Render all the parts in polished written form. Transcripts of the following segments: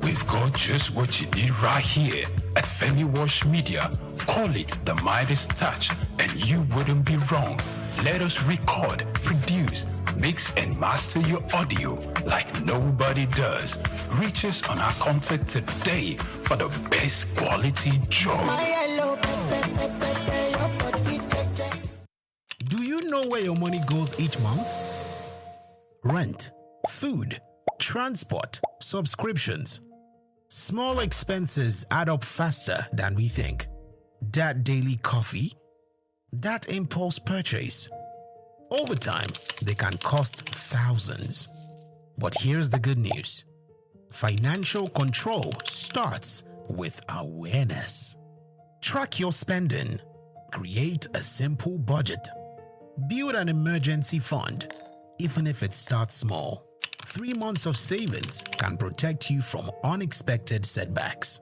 We've got just what you need right here at Femi Wash Media. Call it the Midas Touch, and you wouldn't be wrong. Let us record, produce, mix, and master your audio like nobody does. Reach us on our contact today for the best quality job. Do you know where your money goes each month? Rent, food, transport, subscriptions. Small expenses add up faster than we think. That daily coffee, that impulse purchase. Over time, they can cost thousands. But here's the good news. Financial control starts with awareness. Track your spending. Create a simple budget. Build an emergency fund, even if it starts small. 3 months of savings can protect you from unexpected setbacks.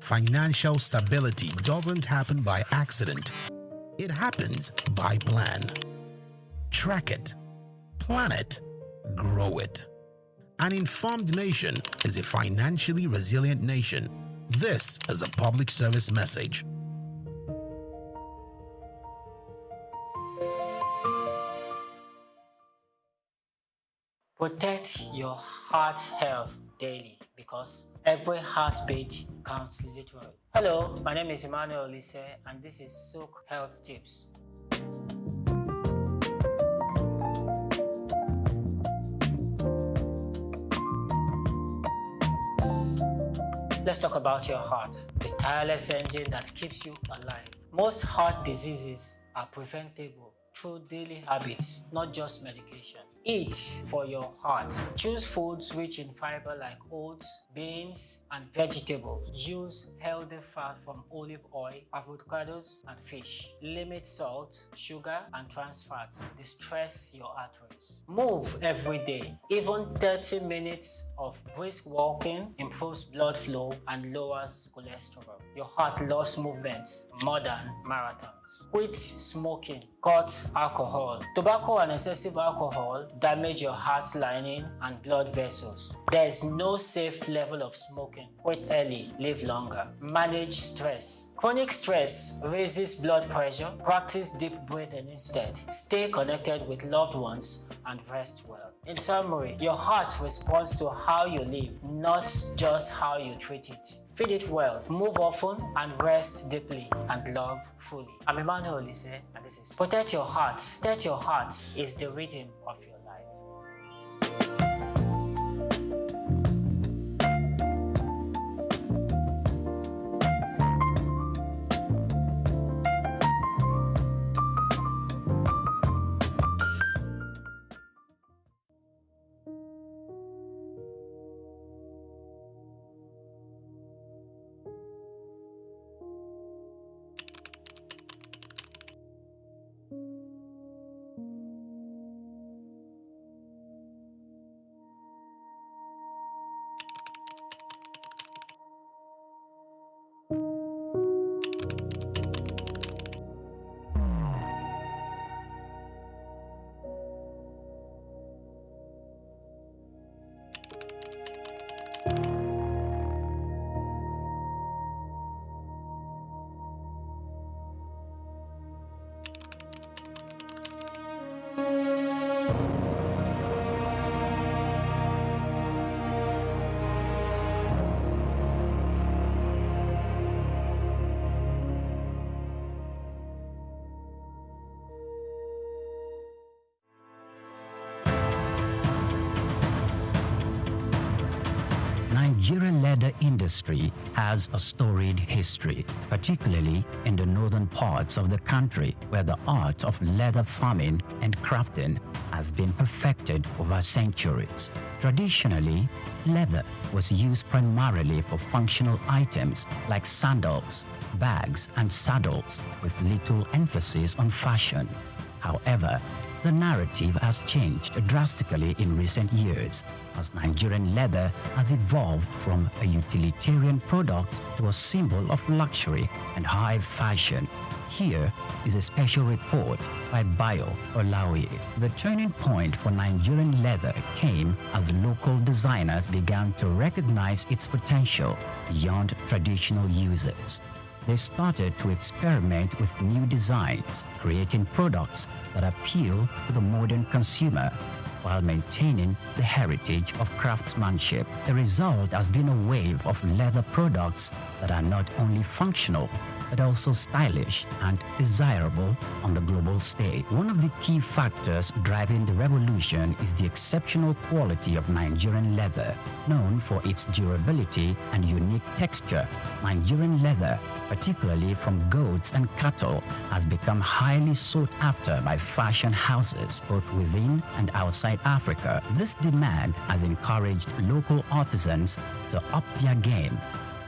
Financial stability doesn't happen by accident. It happens by plan. Track it, plan it, grow it. An informed nation is a financially resilient nation. This is a public service message. Protect your heart health daily because every heartbeat counts literally. Hello, my name is Emmanuel Olise and this is SOUQ Health Tips. Let's talk about your heart, the tireless engine that keeps you alive. Most heart diseases are preventable through daily habits, not just medication. Eat for your heart. Choose foods rich in fiber like oats, beans, and vegetables. Use healthy fat from olive oil, avocados, and fish. Limit salt, sugar, and trans fats. Distress your arteries. Move every day. Even 30 minutes of brisk walking improves blood flow and lowers cholesterol. Your heart loves movement more than marathons. Quit smoking. Cut alcohol. Tobacco and excessive alcohol damage your heart lining and blood vessels. There is no safe level of smoking. Quit early, live longer. Manage stress. Chronic stress raises blood pressure. Practice deep breathing instead. Stay connected with loved ones and rest well. In summary, your heart responds to how you live, not just how you treat it. Feed it well, move often, and rest deeply and love fully. I'm Emmanuel Olise, and this is Protect Your Heart. Protect Your Heart is the rhythm of your life. Nigerian leather industry has a storied history, particularly in the northern parts of the country where the art of leather farming and crafting has been perfected over centuries. Traditionally, leather was used primarily for functional items like sandals, bags, and saddles, with little emphasis on fashion. However, the narrative has changed drastically in recent years as Nigerian leather has evolved from a utilitarian product to a symbol of luxury and high fashion. Here is a special report by Bayo Olaoye. The turning point for Nigerian leather came as local designers began to recognize its potential beyond traditional uses. They started to experiment with new designs, creating products that appeal to the modern consumer while maintaining the heritage of craftsmanship. The result has been a wave of leather products that are not only functional but also stylish and desirable on the global stage. One of the key factors driving the revolution is the exceptional quality of Nigerian leather. Known for its durability and unique texture, Nigerian leather, particularly from goats and cattle, has become highly sought after by fashion houses both within and outside Africa. This demand has encouraged local artisans to up their game,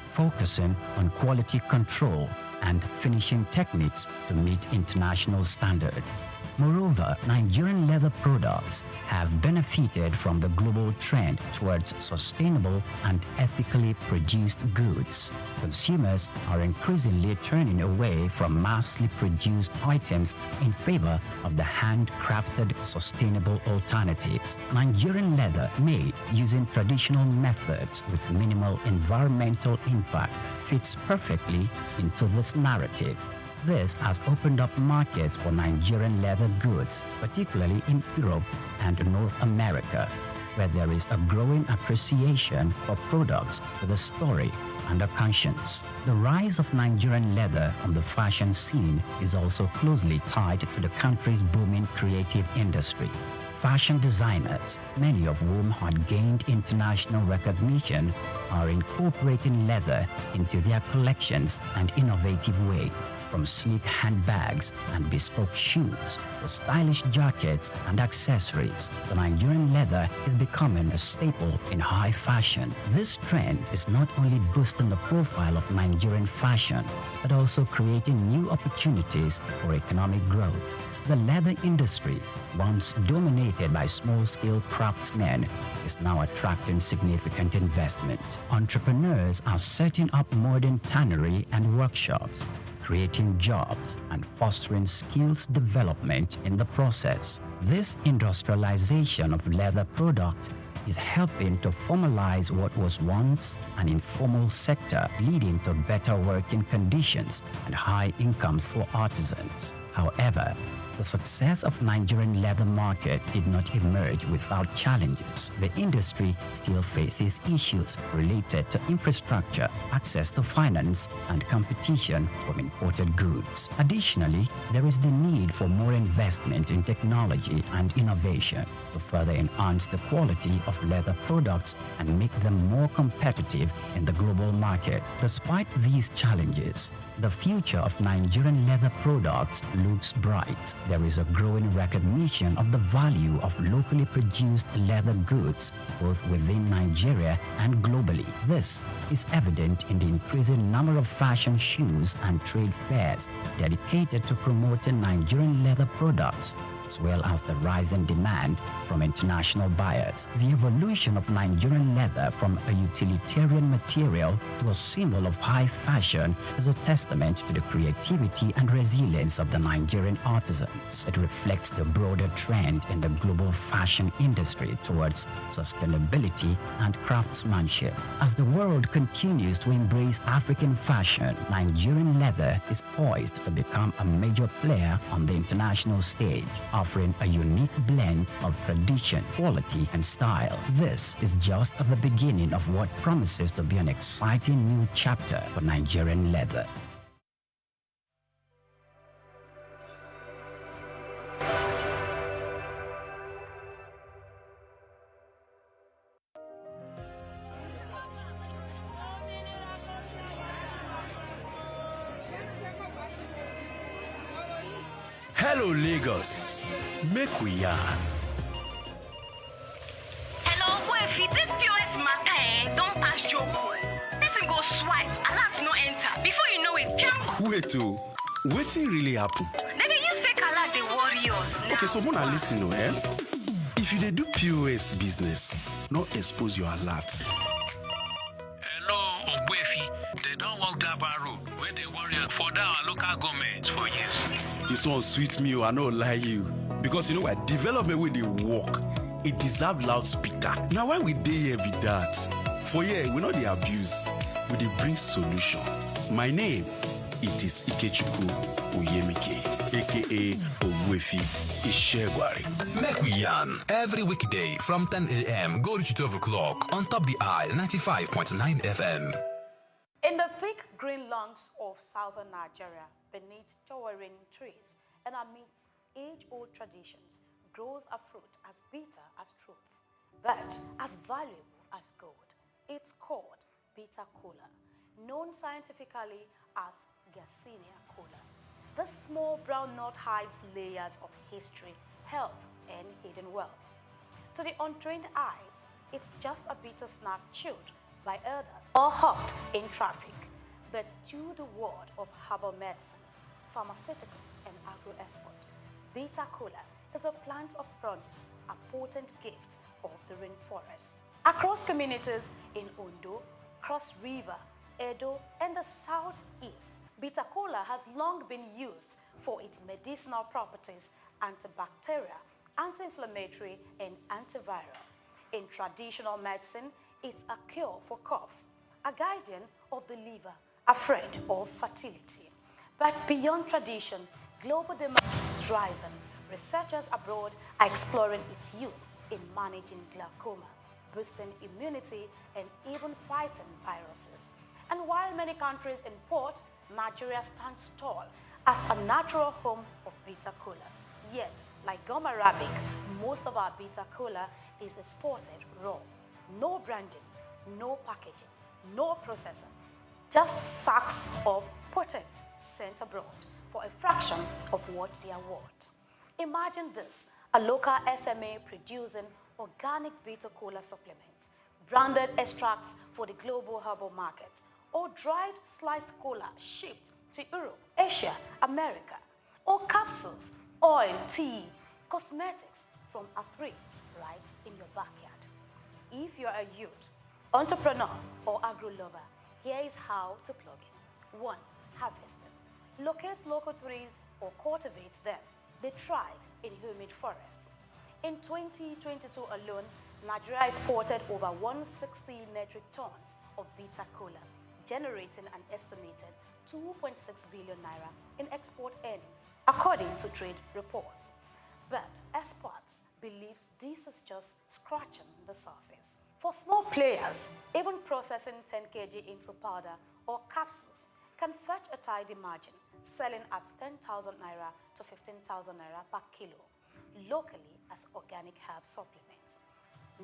focusing on quality control and finishing techniques to meet international standards. Moreover, Nigerian leather products have benefited from the global trend towards sustainable and ethically produced goods. Consumers are increasingly turning away from massively produced items in favor of the handcrafted, sustainable alternatives. Nigerian leather made using traditional methods with minimal environmental impact fits perfectly into this narrative. This has opened up markets for Nigerian leather goods, particularly in Europe and North America, where there is a growing appreciation for products with a story and a conscience. The rise of Nigerian leather on the fashion scene is also closely tied to the country's booming creative industry. Fashion designers, many of whom had gained international recognition, are incorporating leather into their collections and innovative ways. From sleek handbags and bespoke shoes to stylish jackets and accessories, the Nigerian leather is becoming a staple in high fashion. This trend is not only boosting the profile of Nigerian fashion, but also creating new opportunities for economic growth. The leather industry, once dominated by small-scale craftsmen, is now attracting significant investment. Entrepreneurs are setting up modern tannery and workshops, creating jobs and fostering skills development in the process. This industrialization of leather products is helping to formalize what was once an informal sector, leading to better working conditions and high incomes for artisans. However, the success of Nigerian leather market did not emerge without challenges. The industry still faces issues related to infrastructure, access to finance, and competition from imported goods. Additionally, there is the need for more investment in technology and innovation to further enhance the quality of leather products and make them more competitive in the global market. Despite these challenges, the future of Nigerian leather products looks bright. There is a growing recognition of the value of locally produced leather goods, both within Nigeria and globally. This is evident in the increasing number of fashion shows and trade fairs dedicated to promoting Nigerian leather products, as well as the rising demand from international buyers. The evolution of Nigerian leather from a utilitarian material to a symbol of high fashion is a testament to the creativity and resilience of the Nigerian artisans. It reflects the broader trend in the global fashion industry towards sustainability and craftsmanship. As the world continues to embrace African fashion, Nigerian leather is poised to become a major player on the international stage, offering a unique blend of tradition, quality, and style. This is just the beginning of what promises to be an exciting new chapter for Nigerian leather. Hello, Lagos. Make we yarn. Hello, boy, if this POS matter, don't pass your call. Person go swipe, alert no enter. Before you know it, jump. Wait, wetin really happen? Maybe you fake alert the warriors. Okay, so Mona, listen, if you dey do POS business, no expose your alert. Hello, Ogbefi. They don't walk that bar road where they warrior for our local government for years. This one sweet me, I no lie you. Because you know what, development with the work, it deserve loudspeaker. Now why we dey here be that? For here, we know the abuse, we dey bring solution. My name, it is Ikechukwu Oyemike, aka Ogbefi Ishegwari. Make we yarn every weekday from 10 a.m. go to 12 o'clock on Top the Eye 95.9 FM. In the thick green lawns of southern Nigeria, beneath towering trees and amidst age-old traditions, grows a fruit as bitter as truth, but as valuable as gold. It's called bitter kola, known scientifically as Garcinia kola. This small brown nut hides layers of history, health, and hidden wealth. To the untrained eyes, it's just a bitter snack chewed by others or hawked in traffic. But to the world of herbal medicine, pharmaceuticals, and agro-export, bitter kola is a plant of promise, a potent gift of the rainforest. Across communities in Ondo, Cross River, Edo, and the southeast, bitter kola has long been used for its medicinal properties, antibacterial, anti-inflammatory, and antiviral. In traditional medicine, it's a cure for cough, a guardian of the liver, a friend of fertility. But beyond tradition, global demand is rising. Researchers abroad are exploring its use in managing glaucoma, boosting immunity, and even fighting viruses. And while many countries import, Nigeria stands tall as a natural home of bitter kola. Yet, like gum arabic, most of our bitter kola is exported raw. No branding, no packaging, no processing, just sacks of potent sent abroad for a fraction of what they are worth. Imagine this, a local SMA producing organic bitter kola supplements, branded extracts for the global herbal market, or dried sliced kola shipped to Europe, Asia, America, or capsules, oil, tea, cosmetics from a tree right in your backyard. If you're a youth, entrepreneur, or agro-lover, here is how to plug in. 1. Harvesting. Locate local trees or cultivate them. They thrive in humid forests. In 2022 alone, Nigeria exported over 160 metric tons of bitter kola, generating an estimated 2.6 billion naira in export earnings, according to trade reports. But experts believe this is just scratching the surface. For small players, even processing 10 kg into powder or capsules can fetch a tidy margin, selling at 10,000 naira to 15,000 naira per kilo, locally as organic herb supplements.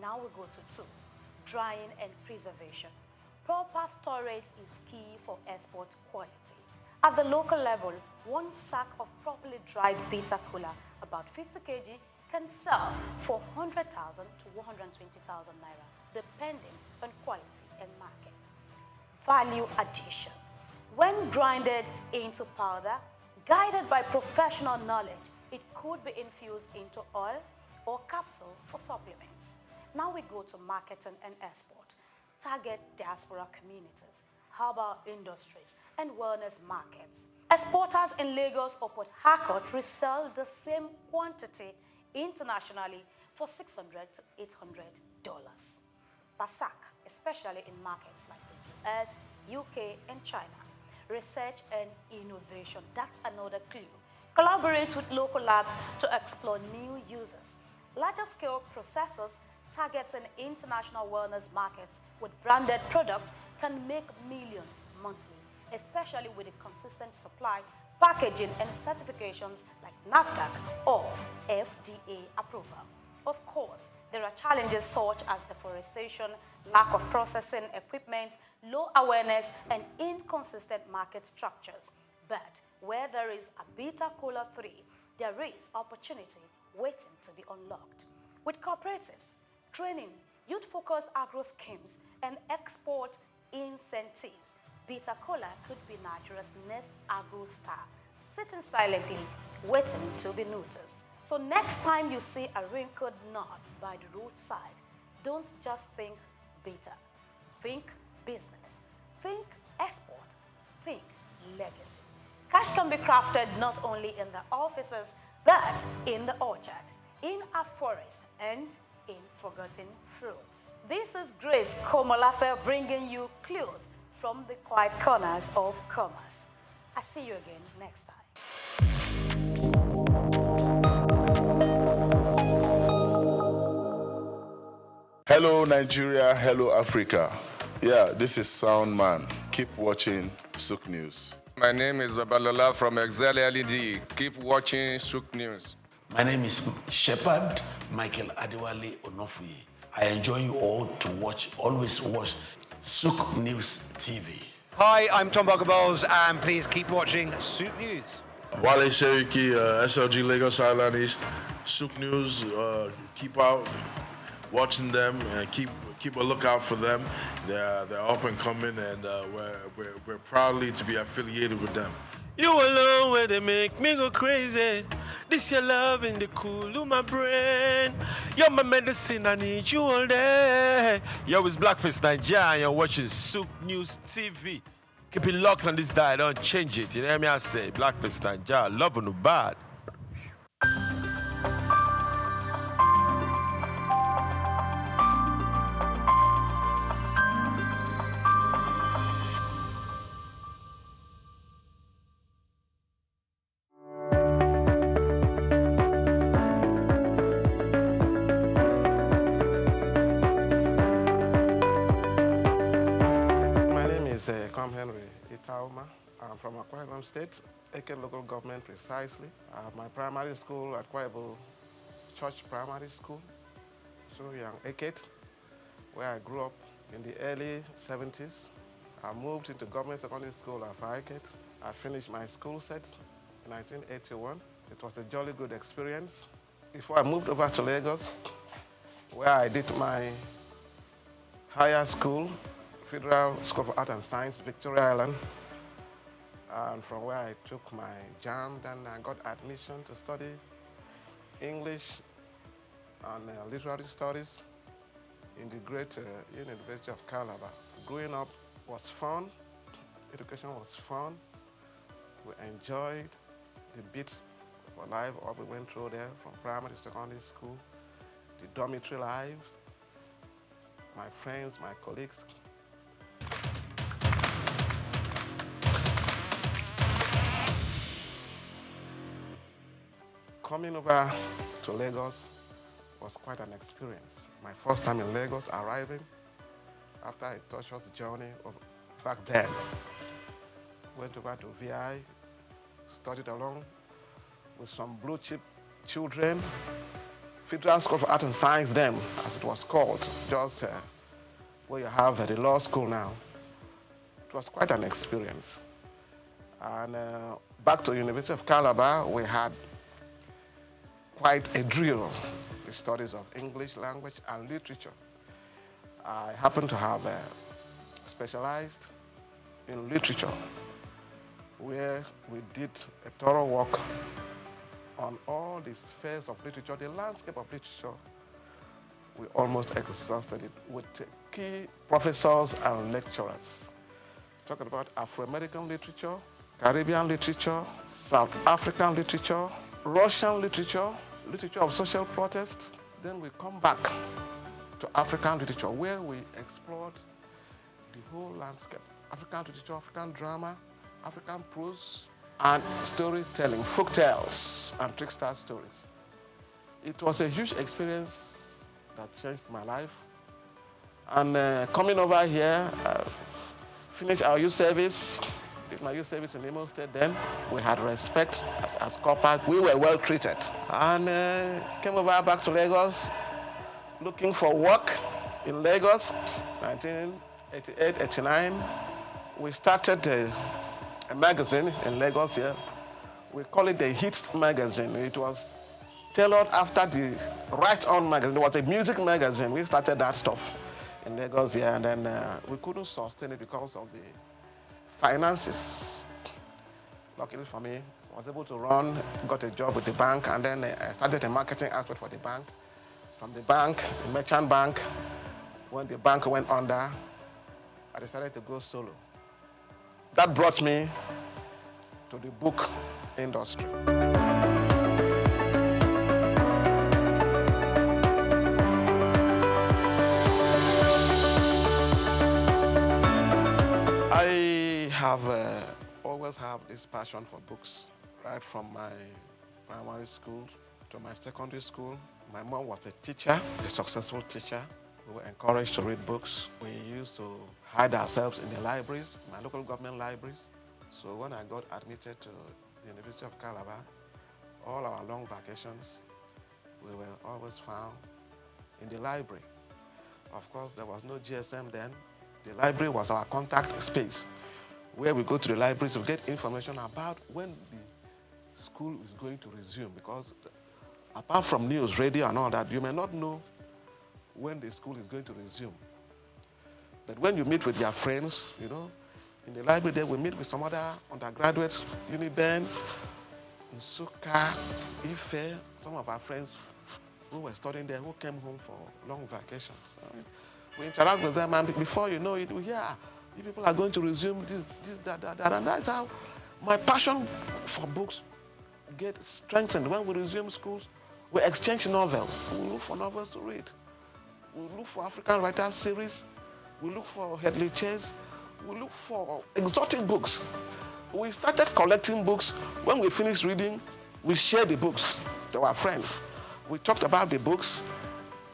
Now we go to 2, drying and preservation. Proper storage is key for export quality. At the local level, 1 sack of properly dried bitter kola, about 50 kg, can sell for 100,000 to 120,000 naira, depending on quality and market. Value addition. When grinded into powder, guided by professional knowledge, it could be infused into oil or capsule for supplements. Now we go to marketing and export. Target diaspora communities, herbal industries, and wellness markets. Exporters in Lagos or Port Harcourt resell the same quantity internationally for $600 to $800 per sack, especially in markets like the US, UK, and China. Research and innovation, that's another clue. Collaborate with local labs to explore new uses. Larger scale processors targeting international wellness markets with branded products can make millions monthly, especially with a consistent supply, packaging, and certifications like NAFDAC or FDA approval. Of course, there are challenges such as deforestation, lack of processing equipment, low awareness, and inconsistent market structures. But where there is a bitter kola 3, there is opportunity waiting to be unlocked. With cooperatives, training, youth-focused agro schemes, and export incentives, Bitter Cola could be Nigeria's next agro star, sitting silently, waiting to be noticed. So next time you see a wrinkled nut by the roadside, don't just think bitter. Think business. Think export. Think legacy. Cash can be crafted not only in the offices, but in the orchard, in a forest, and in forgotten fruits. This is Grace Komolafe bringing you clues from the quiet corners of commerce. I'll see you again next time. Hello Nigeria, hello Africa. Yeah, this is Sound Man. Keep watching SOUQ News. My name is Babalola from Excel LED. Keep watching SOUQ News. My name is Shepherd Michael Adewale Onofuye. I enjoy you all to watch, always watch SOUQ News TV. Hi, I'm Tom Boggaballs, and please keep watching SOUQ News. Wale Seriki, SLG Lagos Island East, SOUQ News. Keep out watching them and keep a lookout for them. They're up and coming, and we're proudly to be affiliated with them. You alone where they make me go crazy. This your love in the cool of my brain. You're my medicine, I need you all day. Yo, it's Blackface Nigeria and you're watching SOUQ News TV. Keep it locked on this dial, don't change it. You know what I say? Blackface Nigeria, love no bad. I'm from Akwa Ibom State, Eke local government precisely. My primary school at Akwa Ibom Church Primary School, so young Eket, where I grew up in the early 70s. I moved into government secondary school at Eket. I finished my school set in 1981. It was a jolly good experience. Before I moved over to Lagos, where I did my higher school, Federal School of Art and Science, Victoria Island. And from where I took my JAMB, then I got admission to study English and literary studies in the great University of Calabar. Growing up was fun, education was fun. We enjoyed the bits of life, what we went through there, from primary to secondary school, the dormitory lives, my friends, my colleagues. Coming over to Lagos was quite an experience. My first time in Lagos, arriving after a tortuous journey back then. Went over to VI, studied along with some blue chip children. Federal School of Art and Science then, as it was called, just where you have the law school now. It was quite an experience. And back to University of Calabar, we had quite a drill, the studies of English language and literature. I happen to have specialized in literature, where we did a thorough work on all the spheres of literature, the landscape of literature. We almost exhausted it with key professors and lecturers. Talking about Afro-American literature, Caribbean literature, South African literature, Russian literature, literature of social protest. Then we come back to African literature, where we explored the whole landscape. African literature, African drama, African prose, and storytelling, folk tales, and trickster stories. It was a huge experience that changed my life. And coming over here, finished our youth service, did my youth service in Imo State then. We had respect as corporate. We were well treated. And came over back to Lagos, looking for work in Lagos, 1988, 89. We started a magazine in Lagos here. We call it the Hits magazine. It was tailored after the Right On magazine. It was a music magazine. We started that stuff in Lagos here, and then we couldn't sustain it because of the finances. Luckily for me, I was able to got a job with the bank, and then I started a marketing aspect for the bank. From the bank, the merchant bank, when the bank went under, I decided to go solo. That brought me to the book industry. I have always have this passion for books, right from my primary school to my secondary school. My mom was a teacher, a successful teacher. We were encouraged to read books. We used to hide ourselves in the libraries, my local government libraries. So when I got admitted to the University of Calabar, all our long vacations, we were always found in the library. Of course, there was no GSM then. The library was our contact space, where we go to the libraries to get information about when the school is going to resume, because apart from news, radio, and all that, you may not know when the school is going to resume. But when you meet with your friends, you know, in the library there, we meet with some other undergraduates, Uniben, SOUQ, Ife, some of our friends who were studying there, who came home for long vacations. We interact with them, and before you know it, we hear, you people are going to resume this, that, and that's how my passion for books gets strengthened. When we resume schools, we exchange novels. We look for novels to read. We look for African writers series. We look for Headley Chase. We look for exotic books. We started collecting books. When we finished reading, we shared the books to our friends. We talked about the books,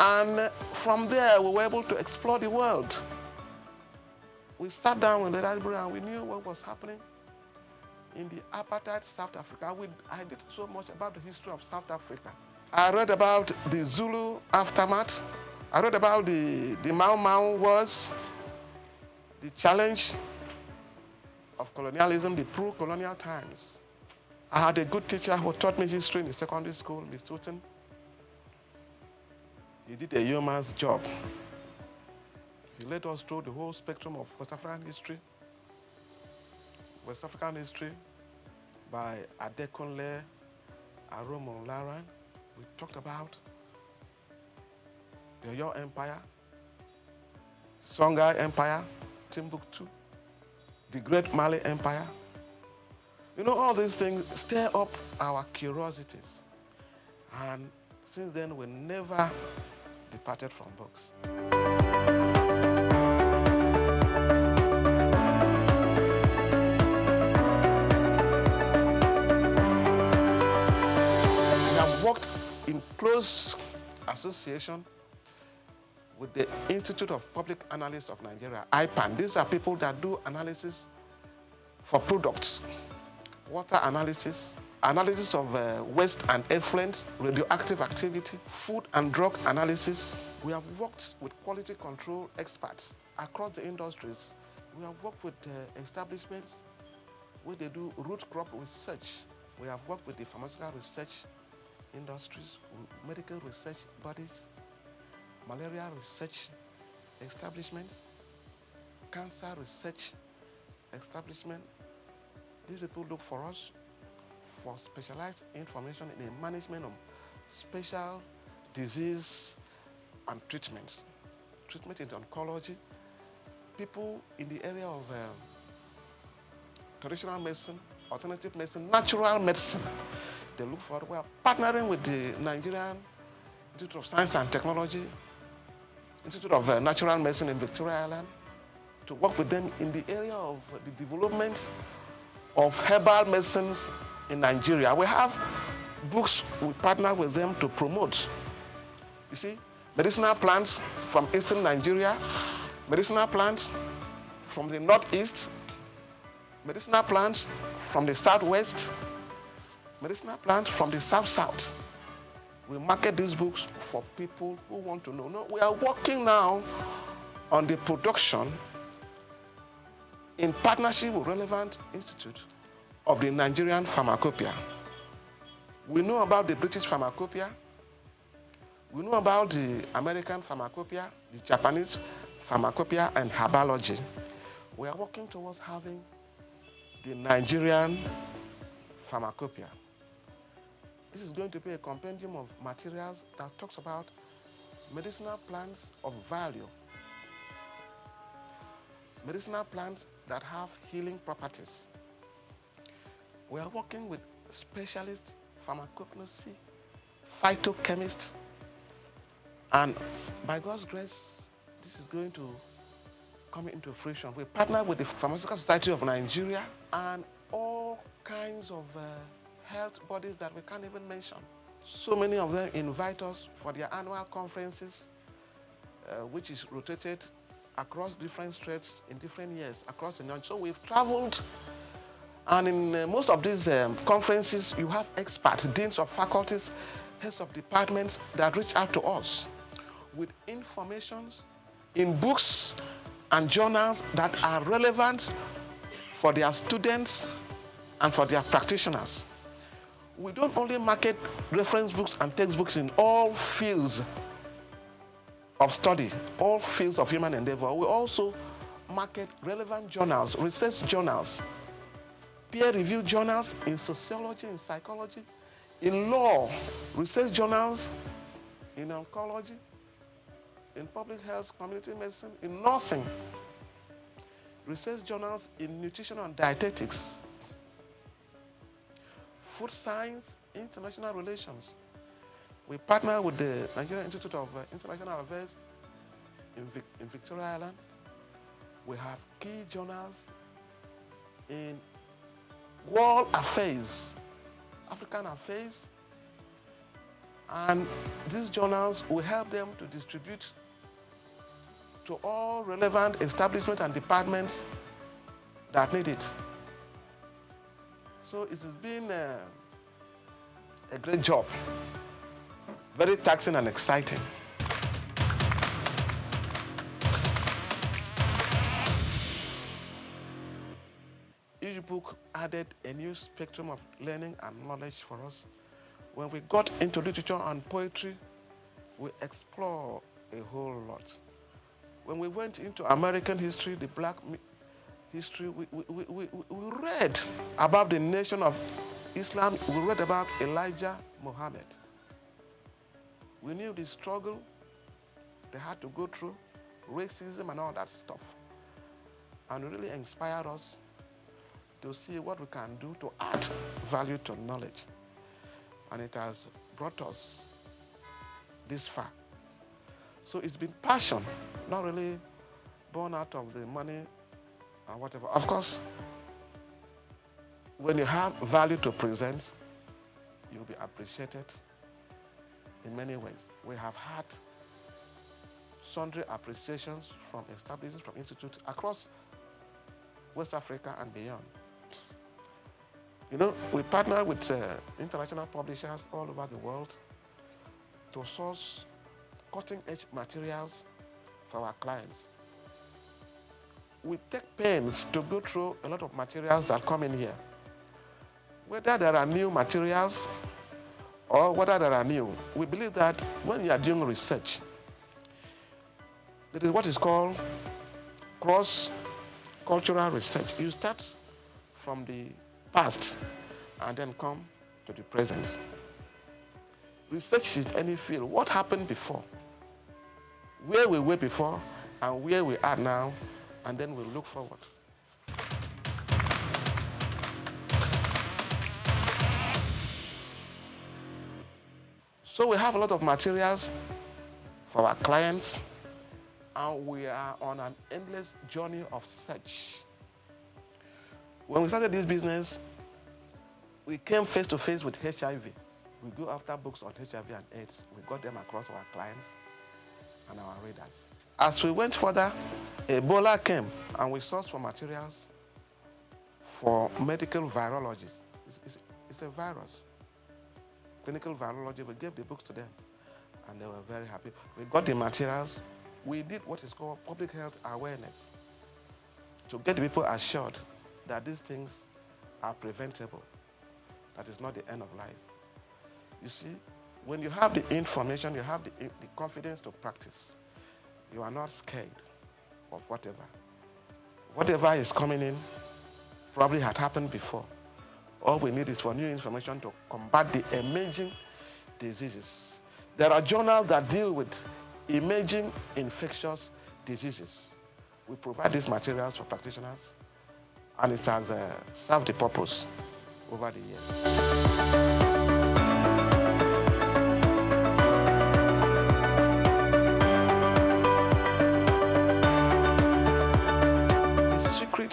and from there, we were able to explore the world. We sat down in the library and we knew what was happening in the apartheid South Africa. I did so much about the history of South Africa. I read about the Zulu aftermath. I read about the Mau Mau Wars, the challenge of colonialism, the pro-colonial times. I had a good teacher who taught me history in the secondary school, Miss Tooten. He did a yeoman's job. He led us through the whole spectrum of West African history. West African history by Adekunle Aromolaran. We talked about the Oyo Empire, Songhai Empire, Timbuktu, the Great Mali Empire. You know, all these things stir up our curiosities. And since then, we never departed from books. We have worked in close association with the Institute of Public Analysts of Nigeria, IPAN. These are people that do analysis for products, water analysis, analysis of waste and effluent, radioactive activity, food and drug analysis. We have worked with quality control experts across the industries. We have worked with establishments where they do root crop research. We have worked with the pharmaceutical research industries, medical research bodies, malaria research establishments, cancer research establishment. These people look for us for specialized information in the management of special disease and treatment in oncology. People in the area of traditional medicine, alternative medicine, natural medicine, they look for it. We are partnering with the Nigerian Institute of Science and Technology, Institute of Natural Medicine in Victoria Island, to work with them in the area of the development of herbal medicines in Nigeria. We have books we partner with them to promote. You see, medicinal plants from eastern Nigeria, medicinal plants from the northeast, medicinal plants from the southwest, medicinal plants from the south-south. We market these books for people who want to know. No, we are working now on the production in partnership with relevant institutes of the Nigerian pharmacopoeia. We know about the British pharmacopoeia. We know about the American pharmacopoeia, the Japanese pharmacopoeia, and herbology. We are working towards having the Nigerian pharmacopoeia. This is going to be a compendium of materials that talks about medicinal plants of value, medicinal plants that have healing properties. We are working with specialists, pharmacognosy, phytochemists, and by God's grace, this is going to come into fruition. We partner with the Pharmaceutical Society of Nigeria and all kinds of health bodies that we can't even mention. So many of them invite us for their annual conferences, which is rotated across different states in different years across the nation. So we've traveled, and in most of these conferences, you have experts, deans of faculties, heads of departments that reach out to us with informations in books and journals that are relevant for their students and for their practitioners. We don't only market reference books and textbooks in all fields of study, all fields of human endeavor. We also market relevant journals, research journals, peer-reviewed journals in sociology, in psychology, in law, research journals, in oncology, in public health, community medicine, in nursing, research journals in nutrition and dietetics, food science, international relations. We partner with the Nigerian Institute of International Affairs in Victoria Island. We have key journals in world affairs, African affairs, and these journals will help them to distribute to all relevant establishments and departments that need it. So it has been a great job, very taxing and exciting. Each book added a new spectrum of learning and knowledge for us. When we got into literature and poetry, we explored a whole lot. When we went into American history, the black history, we read about the nation of Islam. We read about Elijah Muhammad. We knew the struggle they had to go through, racism and all that stuff. And it really inspired us to see what we can do to add value to knowledge. And it has brought us this far. So it's been passion, not really born out of the money and whatever. Of course, when you have value to present, you'll be appreciated in many ways. We have had sundry appreciations from establishments, from institutes across West Africa and beyond. You know, we partner with international publishers all over the world to source cutting-edge materials for our clients. We take pains to go through a lot of materials that come in here. Whether there are new materials or whether there are new, we believe that when you are doing research, it is what is called cross-cultural research. You start from the past and then come to the present. Research in any field, what happened before, where we were before and where we are now, and then we look forward. So we have a lot of materials for our clients, and we are on an endless journey of search. When we started this business, we came face to face with HIV. We go after books on HIV and AIDS. We got them across to our clients and our readers. As we went further, Ebola came, and we sourced for materials for medical virologists. It's a virus. Clinical virology, we gave the books to them, and they were very happy. We got the materials. We did what is called public health awareness to get people assured that these things are preventable. That is not the end of life. You see, when you have the information, you have the confidence to practice, you are not scared of whatever. Whatever is coming in probably had happened before. All we need is for new information to combat the emerging diseases. There are journals that deal with emerging infectious diseases. We provide these materials for practitioners, and it has served the purpose over the years.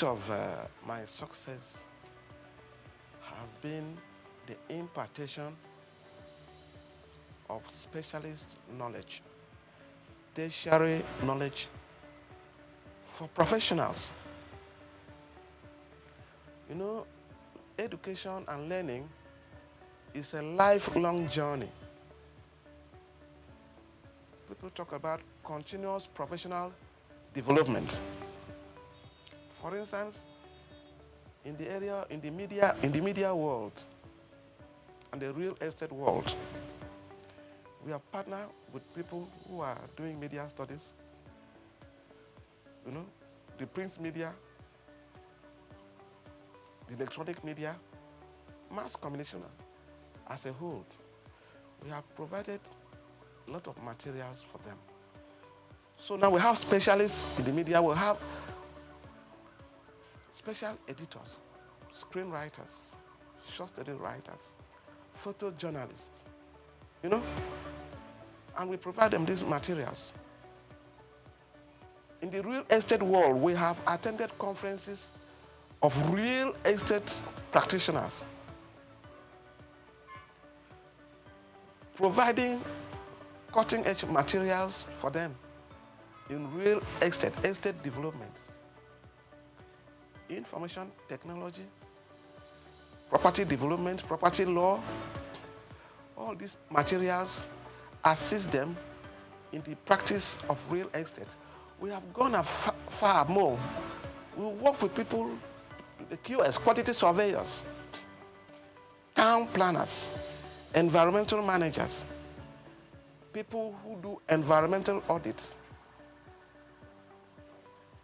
Of my success has been the impartation of specialist knowledge, tertiary knowledge for professionals. You know, education and learning is a lifelong journey. People talk about continuous professional development. For instance, in the media world and the real estate world, we have partnered with people who are doing media studies, you know, the print media, the electronic media, mass communication as a whole. We have provided a lot of materials for them. So now we have specialists in the media, we have special editors, screenwriters, short story writers, photojournalists, you know, and we provide them these materials. In the real estate world, we have attended conferences of real estate practitioners, providing cutting-edge materials for them in real estate development, information technology, property development, property law. All these materials assist them in the practice of real estate. We have gone far more. We work with people, the QS, quantity surveyors, town planners, environmental managers, people who do environmental audits,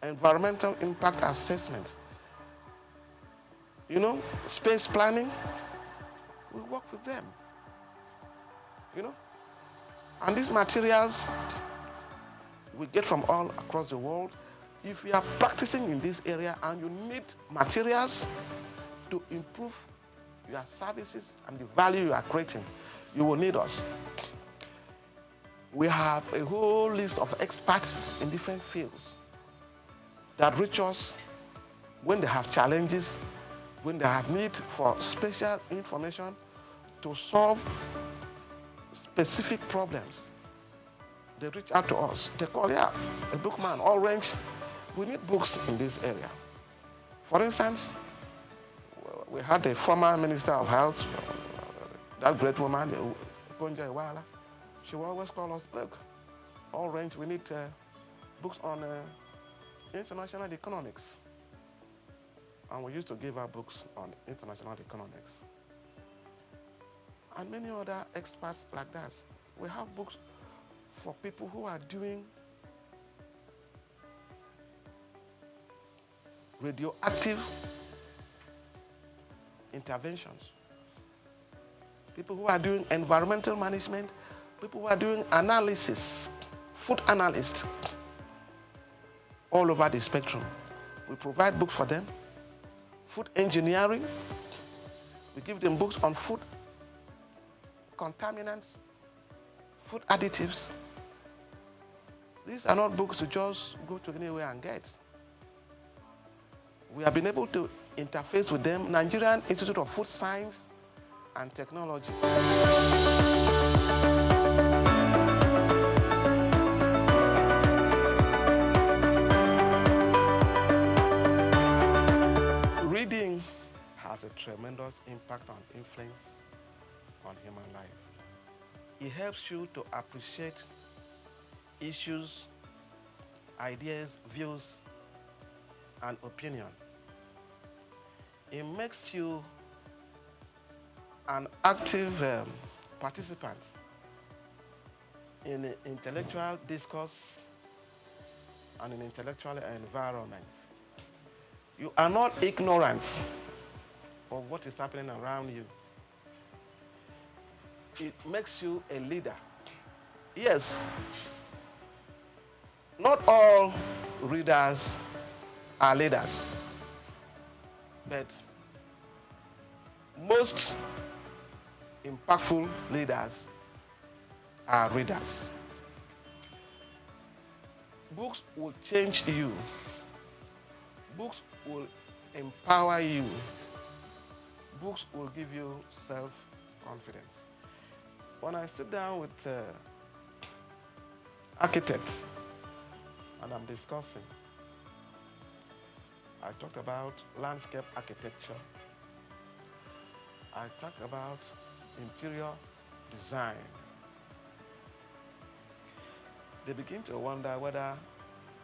environmental impact assessment, you know, space planning. We work with them, you know. And these materials we get from all across the world. If you are practicing in this area and you need materials to improve your services and the value you are creating, you will need us. We have a whole list of experts in different fields that reach us when they have challenges, when they have need for special information to solve specific problems. They reach out to us. They call, yeah, a bookman, Orange. We need books in this area. For instance, we had the former Minister of Health, that great woman, Ponja Iwala. She will always call us, look, Orange, we need books on international economics. And we used to give her books on international economics. And many other experts like that. We have books for people who are doing radioactive interventions, people who are doing environmental management, people who are doing analysis, food analysts, all over the spectrum. We provide books for them. Food engineering, we give them books on food contaminants, food additives. These are not books to just go to anywhere and get. We have been able to interface with them, Nigerian Institute of Food Science and Technology. Reading has a tremendous impact and influence on human life. It helps you to appreciate issues, ideas, views, and opinion. It makes you an active participant in intellectual discourse and in intellectual environment. You are not ignorant of what is happening around you. It makes you a leader. Yes, not all readers are leaders, but most impactful leaders are readers. Books will change you. Books will empower you. Books will give you self-confidence. When I sit down with architects and I'm discussing, I talked about landscape architecture. I talked about interior design. They begin to wonder whether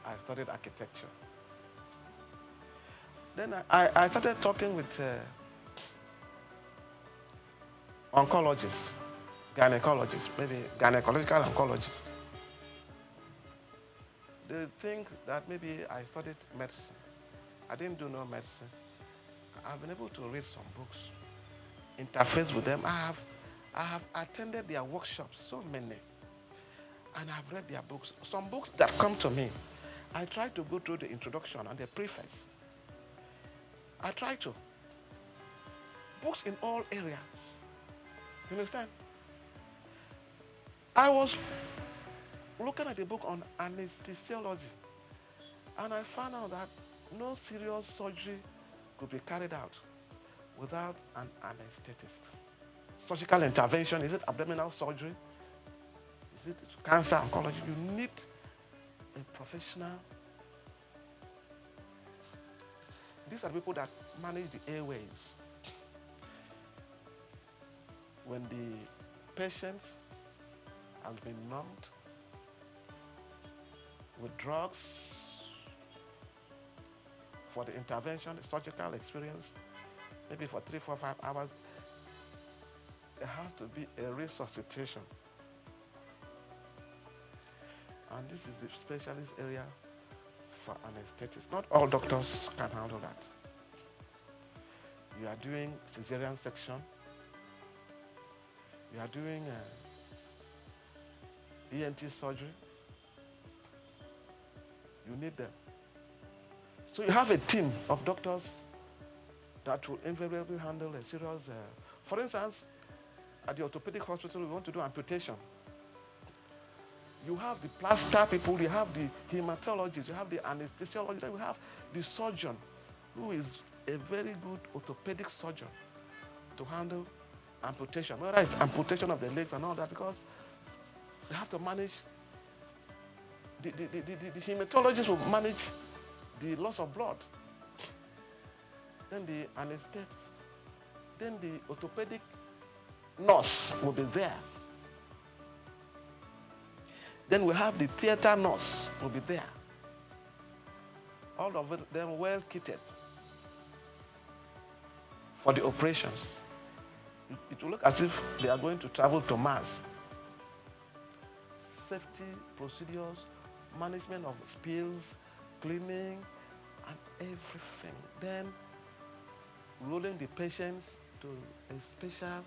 I studied architecture. Then I started talking with oncologists, gynecologists, maybe gynecological oncologists. They think that maybe I studied medicine. I didn't do no medicine. I've been able to read some books, interface with them. I have attended their workshops, so many, and I've read their books. Some books that come to me, I try to go through the introduction and the preface. I try to. Books in all areas. You understand? I was looking at a book on anesthesiology, and I found out that no serious surgery could be carried out without an anesthetist. Surgical intervention, is it abdominal surgery? Is it cancer, oncology? You need a professional. These are people that manage the airways. When the patient has been numbed with drugs for the intervention, the surgical experience, maybe for 3, 4, 5 hours, there has to be a resuscitation. And this is the specialist area for anesthetists. Not all doctors can handle that. You are doing cesarean section. You are doing ENT surgery. You need them. So you have a team of doctors that will invariably handle a serious, for instance, at the orthopedic hospital, we want to do amputation. You have the plaster people, you have the hematologists, you have the anesthesiologist, and you have the surgeon, who is a very good orthopedic surgeon to handle amputation. Whether it's amputation of the legs and all that, because they have to manage, the hematologist will manage the loss of blood. Then the anesthetist, then the orthopedic nurse will be there. Then we have the theater nurse will be there. All of them well kitted for the operations. It will look as if they are going to travel to Mars. Safety procedures, management of spills, cleaning, and everything. Then rolling the patients to a special,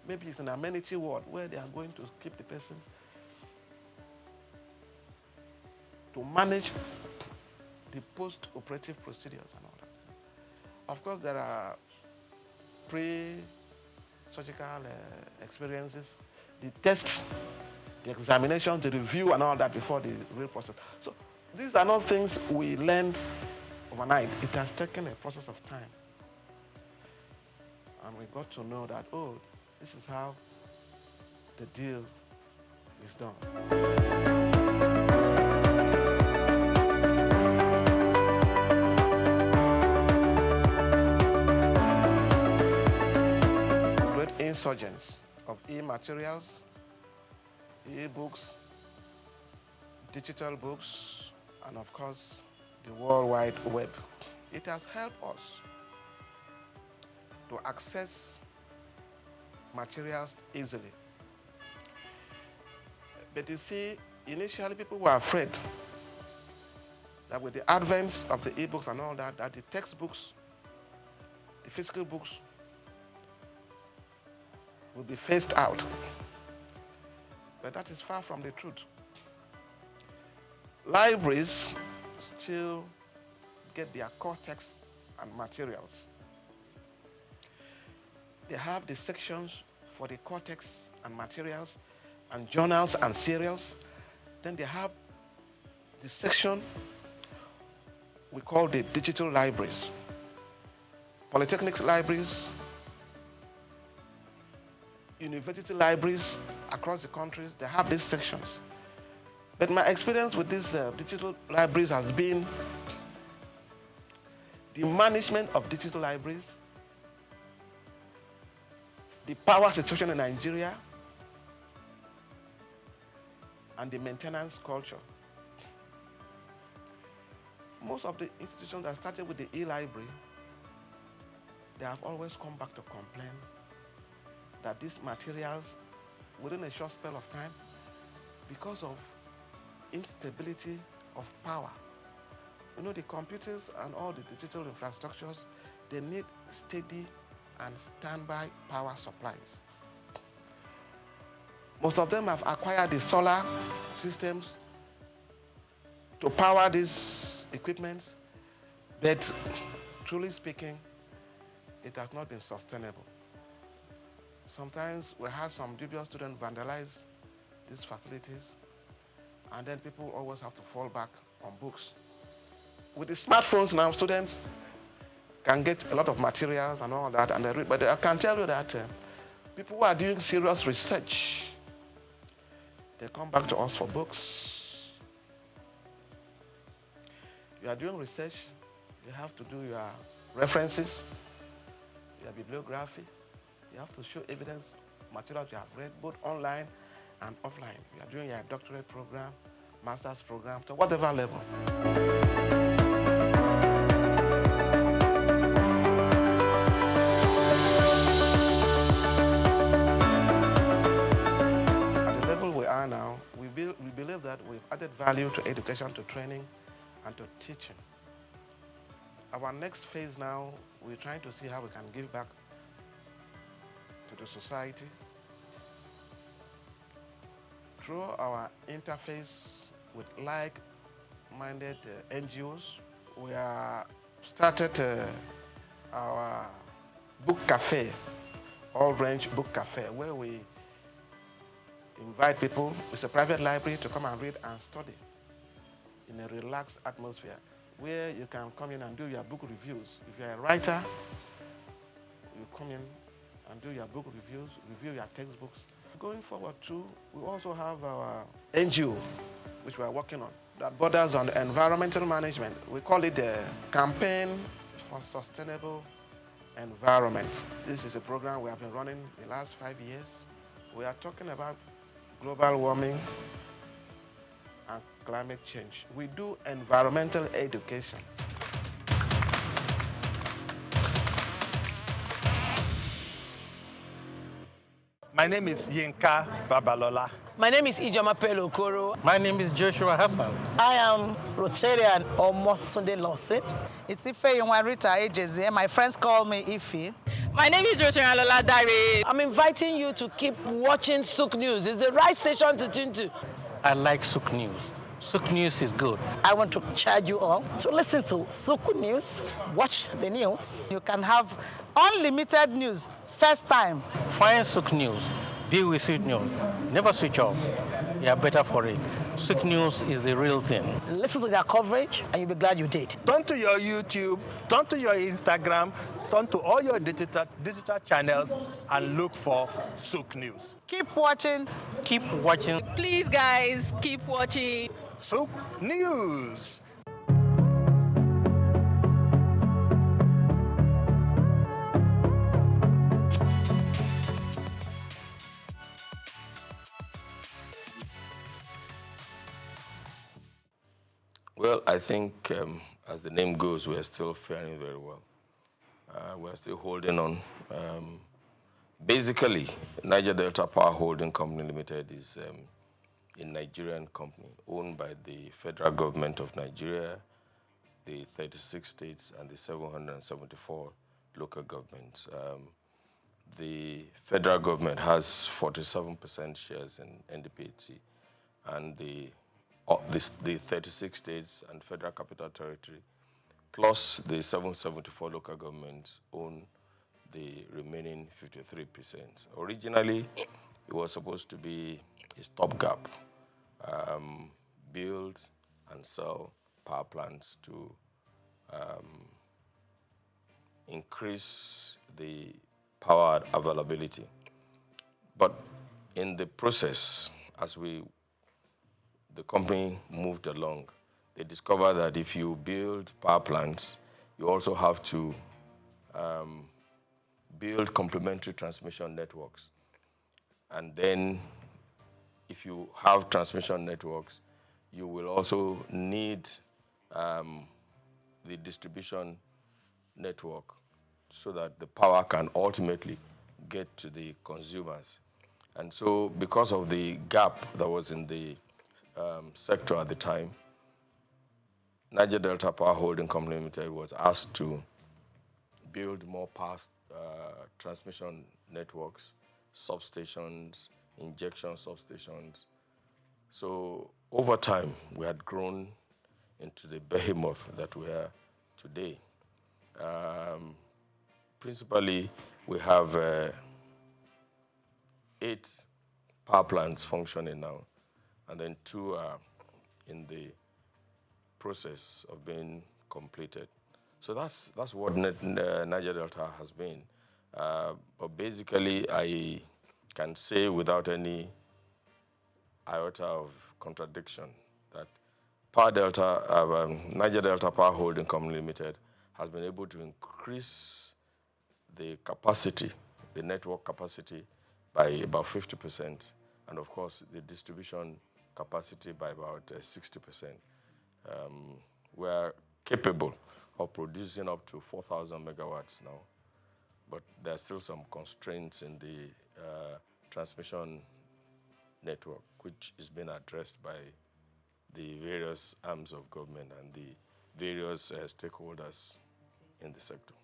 maybe it's an amenity ward where they are going to keep the person to manage the post-operative procedures and all that. Of course, there are pre-surgical experiences, the tests, the examination, the review and all that before the real process. So these are not things we learned overnight. It has taken a process of time. And we got to know that, oh, this is how the deal is done. Great insurgents of e-materials, e-books, digital books, and of course, the World Wide Web. it has helped us to access materials easily. But you see, initially people were afraid that with the advent of the e-books and all that, that the textbooks, the physical books, will be phased out. But that is far from the truth. Libraries still get their core text and materials. They have the sections for the core text and materials and journals and serials. Then they have the section we call the digital libraries. Polytechnic libraries, university libraries across the countries, they have these sections. But my experience with these digital libraries has been the management of digital libraries, the power situation in Nigeria, and the maintenance culture. Most of the institutions that started with the e-library, they have always come back to complain that these materials, within a short spell of time, because of instability of power. You know, the computers and all the digital infrastructures, they need steady and standby power supplies. Most of them have acquired the solar systems to power these equipments, but truly speaking, it has not been sustainable. Sometimes we had some dubious students vandalize these facilities, and then people always have to fall back on books. With the smartphones now, students can get a lot of materials and all that, and they read, but I can tell you that people who are doing serious research, they come back to us for books. You are doing research, you have to do your references, your bibliography. You have to show evidence, materials you have read, both online and offline. You are doing your doctorate program, master's program, to whatever level. At the level we are now, we believe that we've added value to education, to training, and to teaching. Our next phase now, we're trying to see how we can give back to the society through our interface with like-minded NGOs. We are started our book cafe, all-range book cafe, where we invite people, it's a private library, to come and read and study in a relaxed atmosphere, where you can come in and do your book reviews. If you're a writer, you come in and do your book reviews, review your textbooks. Going forward too, we also have our NGO, which we are working on, that borders on environmental management. We call it the Campaign for Sustainable Environment. This is a program we have been running the last 5 years. We are talking about global warming and climate change. We do environmental education. My name is Yinka Babalola. My name is Ijoma Pelokoro. My name is Joshua Hassan. I am Rotarian or Mosunde Lawson. It's Ife Rita Ejeze. My friends call me Ife. My name is Rotarian Lola Dare. I'm inviting you to keep watching SOUQ News. It's the right station to tune to. I like SOUQ News. SOUQ News is good. I want to charge you all to listen to SOUQ News, watch the news. You can have unlimited news, first time. Find SOUQ News. Be with SOUQ News. Never switch off. You are better for it. SOUQ News is the real thing. Listen to their coverage and you'll be glad you did. Turn to your YouTube, turn to your Instagram, turn to all your digital channels and look for SOUQ News. Keep watching. Keep watching. Please, guys, keep watching SOUQ News. Well, I think as the name goes, we are still faring very well. We are still holding on. Basically, Niger Delta Power Holding Company Limited is a Nigerian company owned by the federal government of Nigeria, the 36 states, and the 774 local governments. The federal government has 47% shares in NDPHC, and the 36 states and federal capital territory, plus the 774 local governments, own the remaining 53%. Originally, it was supposed to be a stopgap, build and sell power plants to increase the power availability. But in the process, as the company moved along, they discovered that if you build power plants, you also have to build complementary transmission networks. And then if you have transmission networks, you will also need the distribution network so that the power can ultimately get to the consumers. And so because of the gap that was in the sector at the time, Niger Delta Power Holding Company Limited was asked to build more power transmission networks, substations, injection substations. So over time, we had grown into the behemoth that we are today. Principally, we have 8 power plants functioning now, and then 2 are in the process of being completed. So that's what Niger Delta has been. But basically, I can say without any iota of contradiction that Niger Delta Power Holding Company Limited has been able to increase the capacity, the network capacity, by about 50%, and of course the distribution capacity by about 60%. We are capable of producing up to 4,000 megawatts now, but there are still some constraints in the transmission network, which is being addressed by the various arms of government and the various stakeholders in the sector.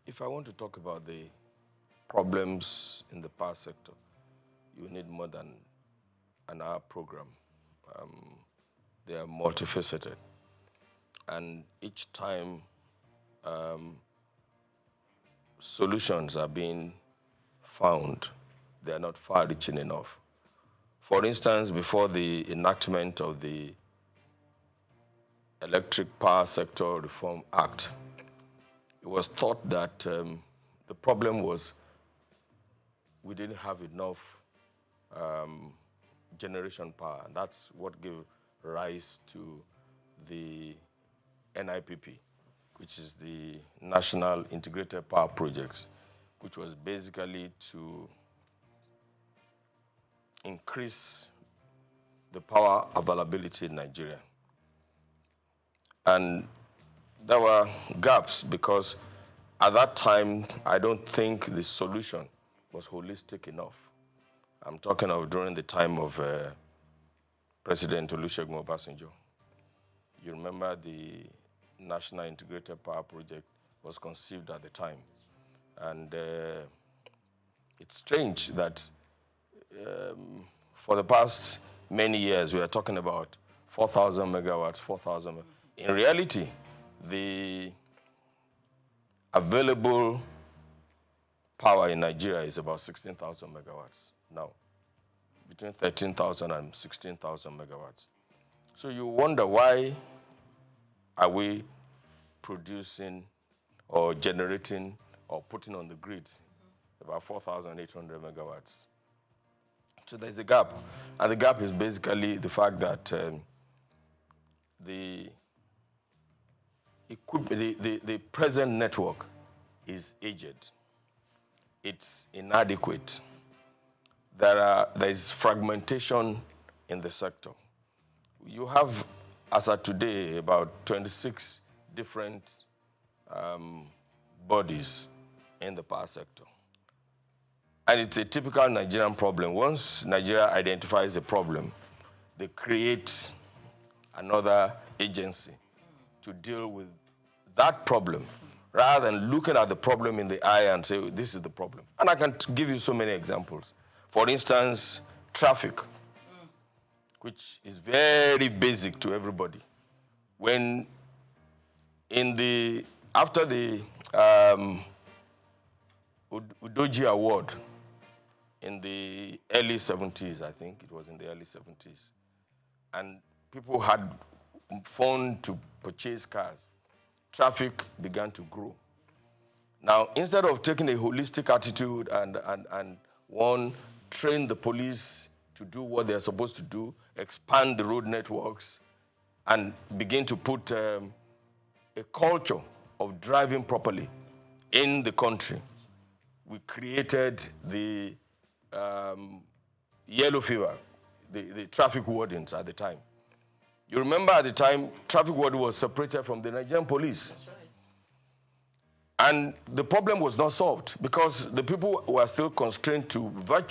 If I want to talk about the problems in the power sector, you need more than an hour program. They are multifaceted. And each time solutions are being found, they are not far-reaching enough. For instance, before the enactment of the Electric Power Sector Reform Act, it was thought that the problem was we didn't have enough generation power. And that's what gave rise to the NIPP, which is the National Integrated Power Projects, which was basically to increase the power availability in Nigeria. And there were gaps because at that time, I don't think the solution was holistic enough. I'm talking of during the time of President Olusegun Obasanjo. You remember the National Integrated Power Project was conceived at the time. And it's strange that for the past many years, we are talking about 4,000 megawatts, 4,000. In reality, the available power in Nigeria is about 16,000 megawatts now, between 13,000 and 16,000 megawatts. So you wonder, why are we producing or generating or putting on the grid about 4,800 megawatts? So there's a gap. And the gap is basically the fact that the present network is aged. it's inadequate. There is fragmentation in the sector. You have, as of today, about 26 different bodies in the power sector. And it's a typical Nigerian problem. Once Nigeria identifies a problem, they create another agency to deal with that problem, rather than looking at the problem in the eye and say, this is the problem. And I can give you so many examples. For instance, traffic, which is very basic to everybody. When after the Udoji Award in the early 70s, I think it was in the early 70s, and people had phoned to purchase cars, traffic began to grow. Now, instead of taking a holistic attitude and train the police to do what they're supposed to do, expand the road networks, and begin to put a culture of driving properly in the country, we created the yellow fever, the traffic wardens at the time. You remember at the time, traffic warden was separated from the Nigerian police. That's right. And the problem was not solved because the people were still constrained to virtually